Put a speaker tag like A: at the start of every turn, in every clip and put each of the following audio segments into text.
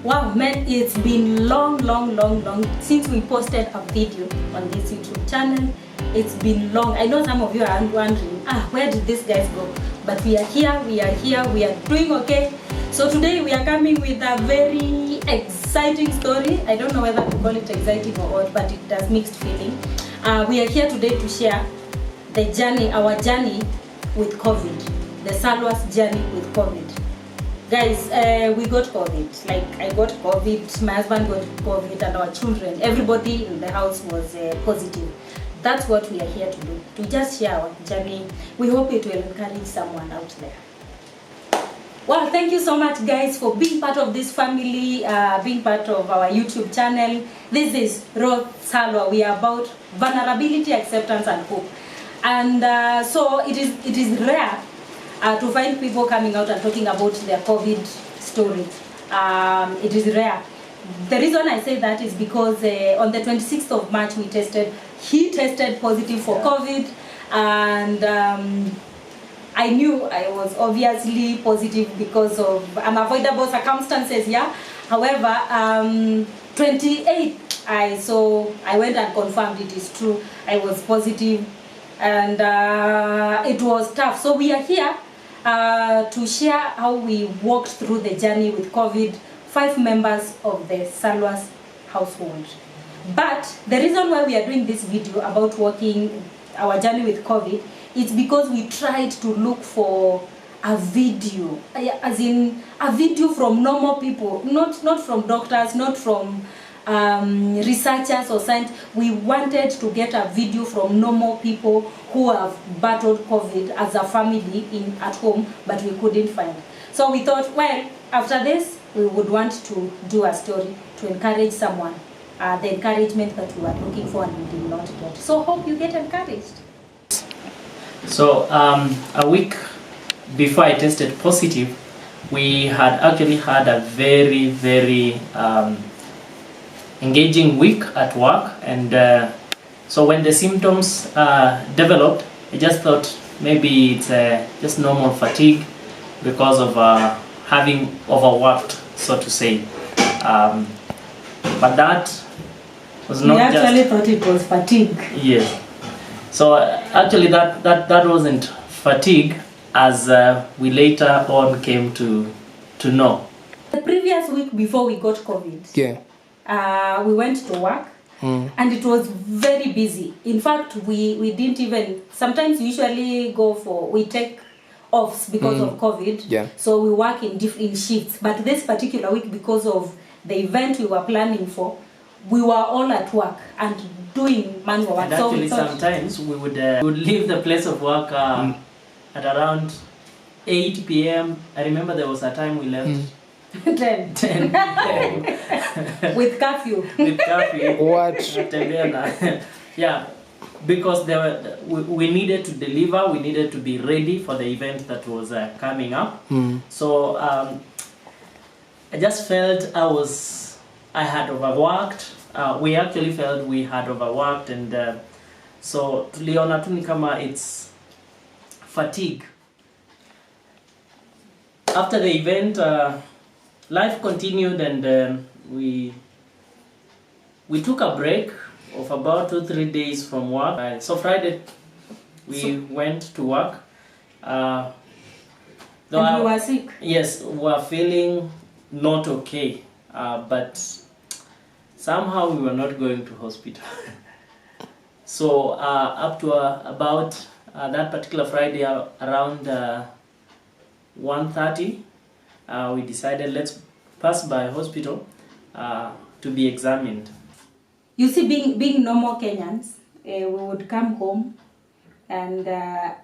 A: Wow, man, it's been long since we posted a video on this YouTube channel. It's been long. I know some of you are wondering, where did these guys go? But we are here, we are doing okay. So today we are coming with a very exciting story. I don't know whether to call it exciting or what, but it has mixed feeling. We are here today to share the journey, our journey with COVID, the Tsalwas journey with COVID. Guys, we got COVID. Like, I got COVID, my husband got COVID, and our children, everybody in the house was positive. That's what we are here to do, to just share our journey. We hope it will encourage someone out there. Well, thank you so much, guys, for being part of this family, being part of our YouTube channel. This is Tsalwas. We are about vulnerability, acceptance, and hope. And so it is rare to find people coming out and talking about their COVID story. It is rare. The reason I say that is because on the 26th of March he tested positive for COVID, and I knew I was obviously positive because of unavoidable circumstances. Yeah. However, 28th I went and confirmed it is true. I was positive, and it was tough. So we are here to share how we walked through the journey with COVID, 5 members of the Tsalwas household. But the reason why we are doing this video about walking our journey with COVID is because we tried to look for a video, as in a video from normal people, not from doctors, not from researchers or scientists. We wanted to get a video from normal people who have battled COVID as a family at home, but we couldn't find. So we thought, well, after this, we would want to do a story to encourage someone, the encouragement that we were looking for and we did not get. So hope you get encouraged.
B: So a week before I tested positive, we had actually had a very engaging week at work, and so when the symptoms developed, I just thought maybe it's just normal fatigue because of having overworked, so to say. But that was not just... We
A: actually thought it was fatigue.
B: Yes. So actually that wasn't fatigue, as we later on came to know.
A: The previous week before we got COVID, we went to work, and it was very busy. In fact, we didn't even, sometimes usually we take offs because of COVID, so we work in different shifts. But this particular week, because of the event we were planning for, we were all at work and doing manual work.
B: And actually, sometimes we would leave the place of work at around 8 p.m. I remember there was a time we left
A: 10
B: p.m.
A: with curfew.
B: With curfew.
C: What?
B: Yeah, because we needed to deliver, we needed to be ready for the event that was coming up. So I just felt I had overworked. We actually felt we had overworked, and so tuliona tu ni kama it's fatigue. After the event, life continued, and we took a break of about 2-3 days from work. So Friday we went to work.
A: And you were sick?
B: Yes, we were feeling not okay, but somehow we were not going to hospital. So up to about that particular Friday, around 1:30, we decided let's pass by hospital to be examined.
A: You see, being normal Kenyans, we would come home, and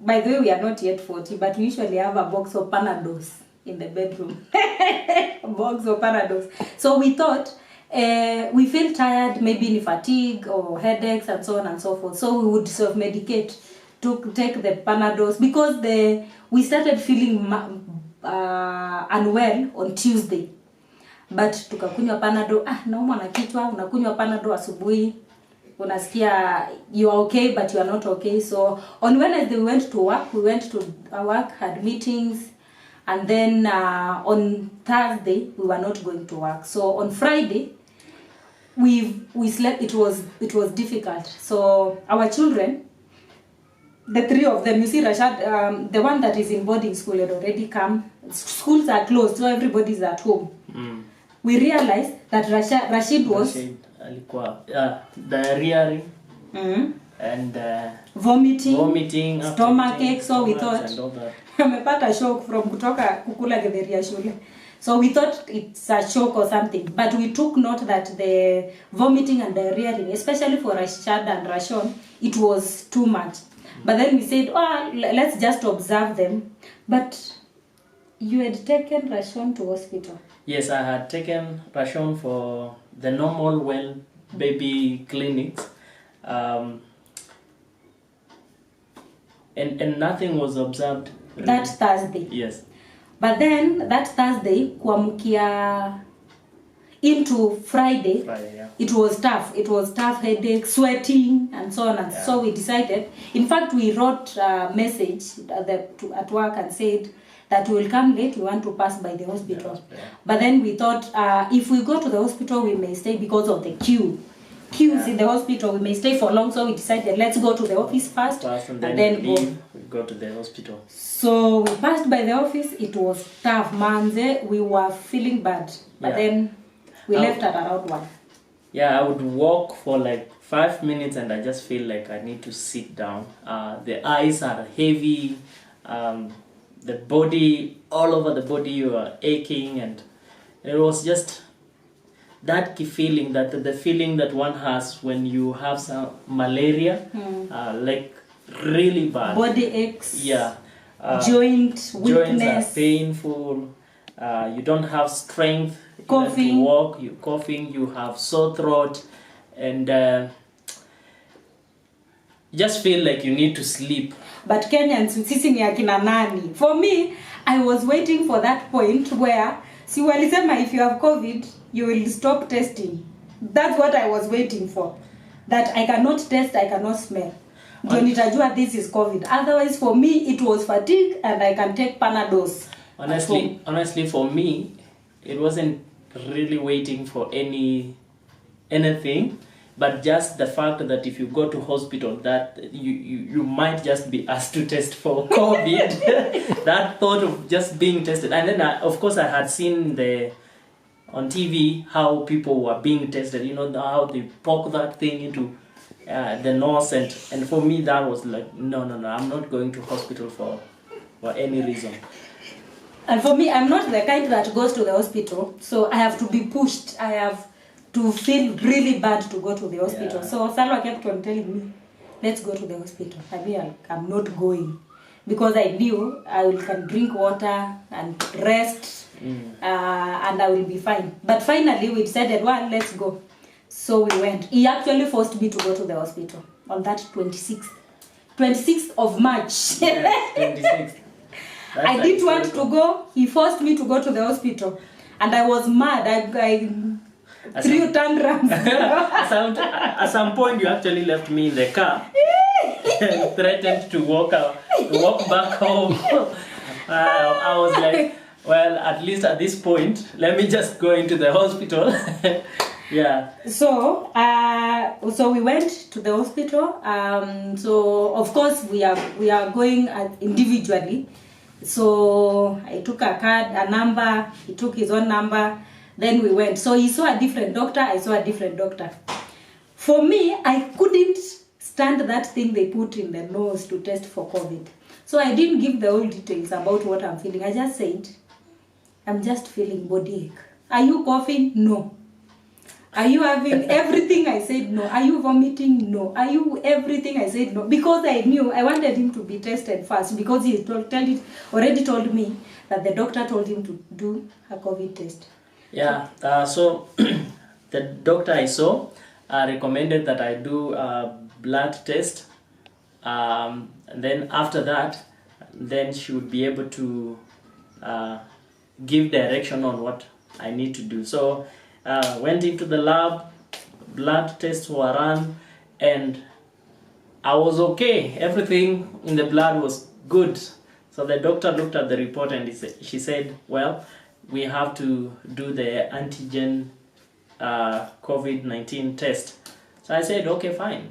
A: by the way, we are not yet 40, but we usually have a box of Panados in the bedroom. A box of Panados. So we thought, we feel tired, maybe in fatigue or headaches and so on and so forth. So we would self-medicate to take the Panados, because we started feeling unwell on Tuesday. But tukakunywa Panado, naumwa na kichwa, unakunywa Panado asubuhi, unasikia you are okay but you are not okay. So on Wednesday we went to work, had meetings, And then on Thursday we were not going to work. So on Friday we slept. It was difficult. So our children, the three of them, you see Rashad, the one that is in boarding school had already come. Schools are closed, so everybody's at home. We realized that Rashid was
B: alikuwa diarrhea and vomiting,
A: stomach ache, so we thought
B: and all that.
A: amepata shock from kutoka kukula githeri ya shule. So we thought it's a shock or something, but we took note that the vomiting and diarrhea, especially for Rashad and Rashon, it was too much. But then we said, oh, let's just observe them. But you had taken Rashon to hospital.
B: Yes, I had taken Rashon for the normal well baby clinics. And nothing was observed. Really.
A: That Thursday.
B: Yes.
A: But then that Thursday, kuamkia into Friday,
B: Yeah.
A: it was tough. It was tough, headache, sweating, and so on. And so we decided. In fact, we wrote a message at work and said that we will come late. We want to pass by the hospital. Yeah. But then we thought if we go to the hospital, we may stay because of the queues in the hospital. We may stay for long. So we decided, let's go to the office first
B: and then leave. We go to the hospital.
A: So we passed by the office. It was tough, manze. We were feeling bad. But then we left at around 1.
B: Yeah, I would walk for like 5 minutes and I just feel like I need to sit down. The eyes are heavy. The body, all over the body, you are aching, and it was just that feeling, that the feeling that one has when you have some malaria, like really bad.
A: Body aches.
B: Yeah.
A: Joint weakness.
B: Joints are painful. You don't have strength.
A: Coughing.
B: To walk. You coughing. You have sore throat, and you just feel like you need to sleep.
A: But Kenyans, sisi ni akina nani? For me, I was waiting for that point where, si walisema if you have COVID, you will stop testing. That's what I was waiting for. That I cannot test, I cannot smell. Ndio nitajua this is COVID. Otherwise, for me, it was fatigue and I can take Panados.
B: Honestly, for me, it wasn't really waiting for anything. But just the fact that if you go to hospital, that you might just be asked to test for COVID. That thought of just being tested. And then, of course, I had seen on TV how people were being tested. You know, how they poke that thing into the nose. And for me, that was like, no, I'm not going to hospital for any reason.
A: And for me, I'm not the kind that goes to the hospital. So I have to be pushed. I have to feel really bad to go to the hospital. So Salwa kept on telling me, let's go to the hospital. I mean, I'm not going. Because I knew I can drink water and rest and I will be fine. But finally we decided, well, let's go. So we went. He actually forced me to go to the hospital on that 26th of March.
B: Yeah, 26th.
A: I didn't want to go. He forced me to go to the hospital. And I was mad. I threw tantrums.
B: At some point, you actually left me in the car and threatened to walk back home. I was like, well, at least at this point, let me just go into the hospital. Yeah.
A: So we went to the hospital. So of course we are going individually. So I took a card, a number. He took his own number. Then we went. So he saw a different doctor. I saw a different doctor. For me, I couldn't stand that thing they put in the nose to test for COVID. So I didn't give the whole details about what I'm feeling. I just said, I'm just feeling body ache. Are you coughing? No. Are you having everything? I said no. Are you vomiting? No. Are you everything? I said no. Because I knew I wanted him to be tested first, because he already told me that the doctor told him to do a COVID test.
B: Yeah. So the doctor I saw recommended that I do a blood test. And then after that, then she would be able to give direction on what I need to do. So went into the lab, blood tests were run, and I was okay. Everything in the blood was good. So the doctor looked at the report and she said, well, we have to do the antigen COVID-19 test. So I said, okay, fine.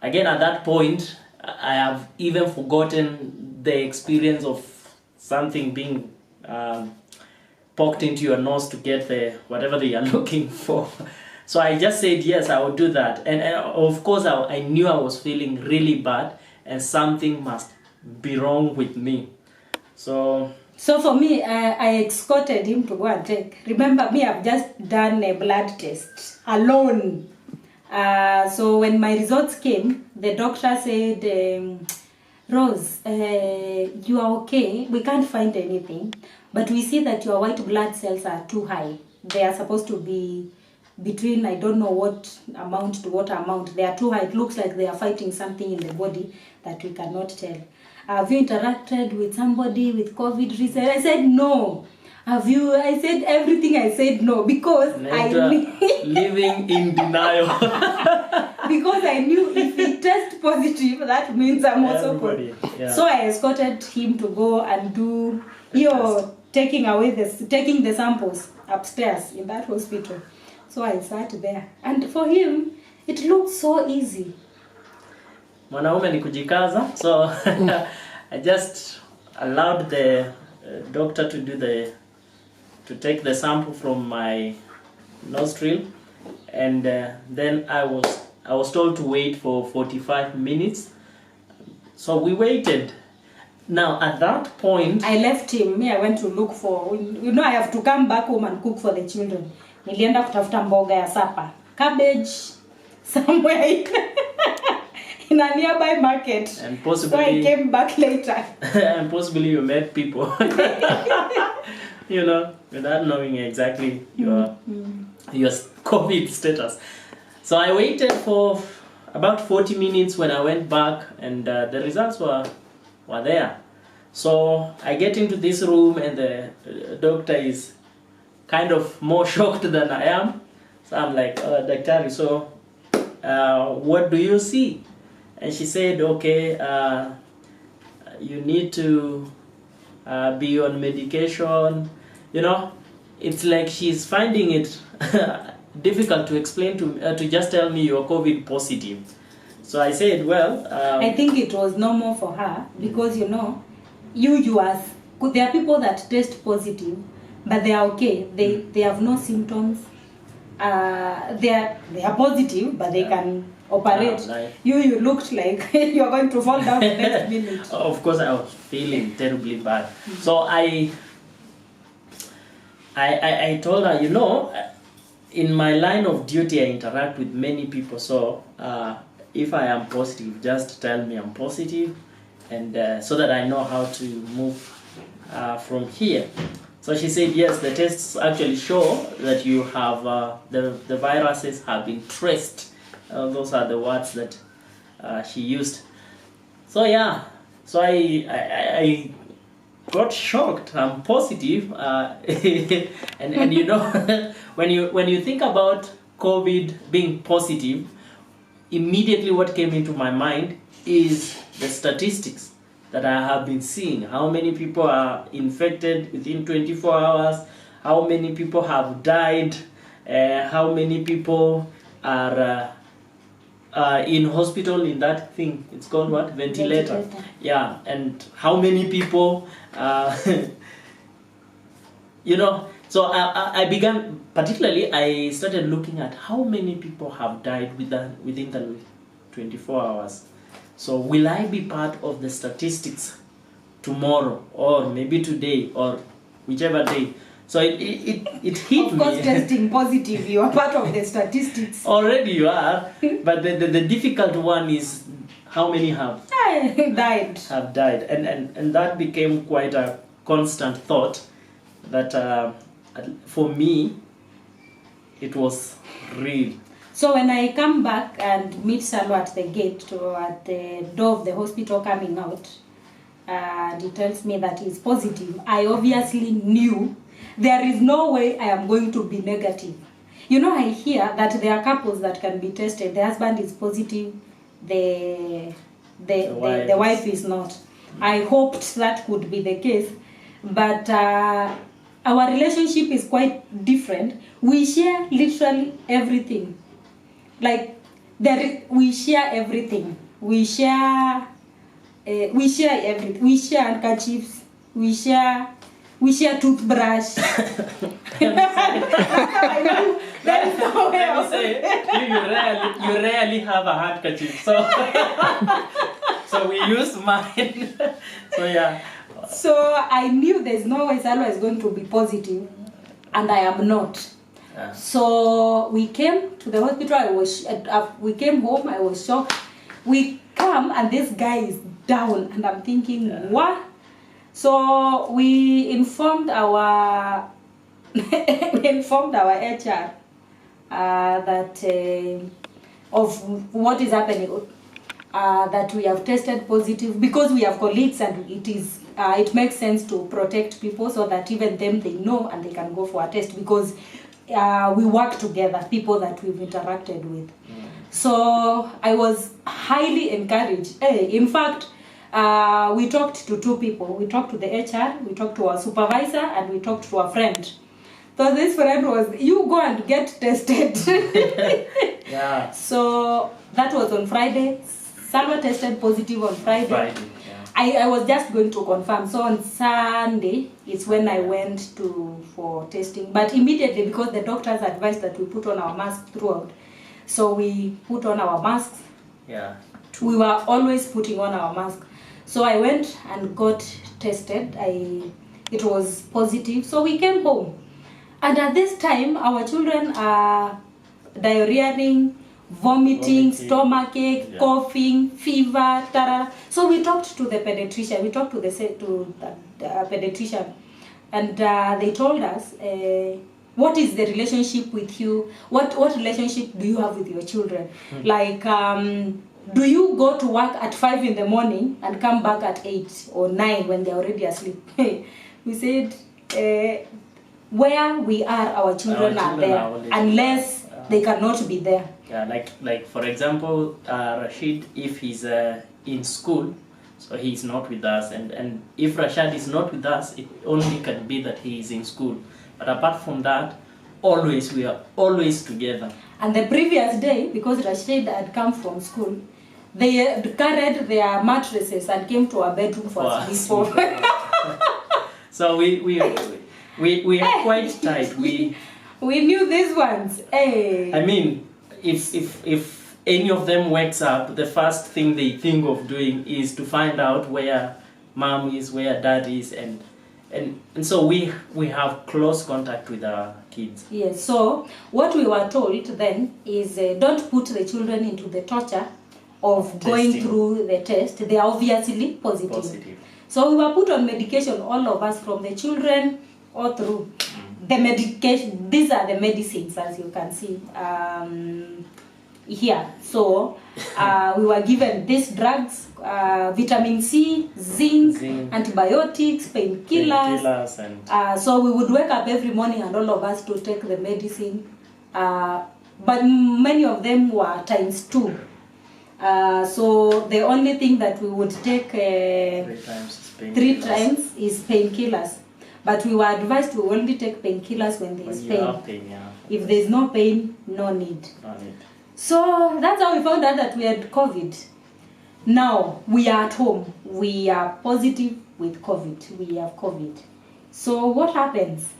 B: Again, at that point, I have even forgotten the experience of something being poked into your nose to get the whatever they are looking for. So I just said, yes, I will do that. And of course, I knew I was feeling really bad and something must be wrong with me. So
A: for me, I escorted him to go and take. Remember me, I've just done a blood test alone. So when my results came, the doctor said, Rose, you are okay. We can't find anything. But we see that your white blood cells are too high. They are supposed to be between, I don't know what amount to what amount. They are too high. It looks like they are fighting something in the body that we cannot tell. Have you interacted with somebody with COVID recently? I said no. Have you? I said everything. I said no because
B: living in denial.
A: Because I knew if he test positive, that means I'm also positive.
B: Yeah.
A: So I escorted him to go and do taking the samples upstairs in that hospital. So I sat there, and for him, it looked so easy.
B: Mwanaume ni kujikaza, so I just allowed the doctor to take the sample from my nostril, and then I was told to wait for 45 minutes. So we waited. Now at that point,
A: I left him. I went to look for. I have to come back home and cook for the children. Nilienda kutafuta mboga ya sapa, cabbage, somewhere in a nearby market.
B: And possibly,
A: so I came back later.
B: And possibly you met people, without knowing exactly your COVID status. So I waited for about 40 minutes when I went back, and the results were there. So I get into this room, and the doctor is kind of more shocked than I am. So I'm like, Daktari, so what do you see? And she said, okay, you need to be on medication. It's like she's finding it difficult to explain to just tell me you're COVID positive. So I said, well,
A: I think it was normal for her because there are people that test positive, but they are okay. They have no symptoms. They are positive, but they can operate. You looked like you are going to fall down the next minute.
B: Of course, I was feeling terribly bad. So I told her, in my line of duty, I interact with many people. So if I am positive, just tell me I'm positive, and so that I know how to move from here. So she said, yes, the tests actually show that you have the viruses have been traced. Those are the words that she used. So yeah, so I got shocked. I'm positive, and when you think about COVID being positive, immediately what came into my mind is the statistics that I have been seeing. How many people are infected within 24 hours? How many people have died? How many people are in hospital in that thing? It's called what? Ventilator. Yeah, and how many people? So I began, particularly, I started looking at how many people have died within the 24 hours. So will I be part of the statistics tomorrow, or maybe today, or whichever day? So it hit me.
A: Of course, testing positive, you are part of the statistics.
B: Already you are, but the difficult one is how many have
A: died.
B: And that became quite a constant thought that for me, it was real.
A: So when I come back and meet Tsalwas at the gate or at the door of the hospital coming out, and he tells me that he's positive, I obviously knew there is no way I am going to be negative. I hear that there are couples that can be tested. The husband is positive, the wife is not. I hoped that could be the case, but our relationship is quite different. We share literally everything. Like we share everything. We share everything. We share handkerchiefs. We share toothbrush. That is how
B: Let me say, you rarely have a handkerchief, so so we use mine. So yeah.
A: So I knew there's no way Tsalwas is going to be positive, and I am not.
B: Yeah.
A: So we came to the hospital. We came home. I was shocked. We come and this guy is down, and I'm thinking, what? So we informed our HR that of what is happening. That we have tested positive because we have colleagues, and it makes sense to protect people so that even them they know and they can go for a test because we work together, people that we've interacted with. So I was highly encouraged. In fact, we talked to two people. We talked to the HR, we talked to our supervisor, and we talked to a friend. So this friend was, you go and get tested.
B: Yeah.
A: So that was on Friday. Tsalwas tested positive on Friday.
B: Yeah.
A: I was just going to confirm. So on Sunday is when I went for testing. But immediately, because the doctors advised that we put on our mask throughout, so we put on our masks.
B: Yeah.
A: We were always putting on our mask. So I went and got tested. It was positive. So we came home. And at this time, our children are diarrheaing, vomiting, stomachache, coughing, fever, tarara. So we talked to the pediatrician. We talked to the pediatrician, and they told us, what is the relationship with you? What relationship do you have with your children? Like, do you go to work at 5 in the morning and come back at 8 or 9 when they're already asleep? We said, where we are, our children are there, unless they cannot be there.
B: Yeah, like for example, Rashid, if he's in school, so he's not with us, and if Rashad is not with us, it only can be that he is in school. But apart from that, we are always together. And
A: the previous day, because Rashid had come from school, they carried their mattresses and came to our bedroom for sleep.
B: So we are quite tight. We
A: knew these ones. Hey.
B: I mean, if any of them wakes up, the first thing they think of doing is to find out where mom is, where dad is, and so we have close contact with our kids.
A: Yes. So what we were told then is don't put the children into the torture of going through the test. They are obviously positive. So we were put on medication, all of us, from the children all through. The medication, these are the medicines, as you can see here. So we were given these drugs, vitamin C, zinc, antibiotics, painkillers. So we would wake up every morning and all of us to take the medicine. But many of them were ×2. So the only thing that we would take 3 times is painkillers. But we were advised to only take painkillers when there is pain. If there is no pain, no need. So that's how we found out that we had COVID. Now we are at home. We are positive with COVID. We have COVID. So what happens?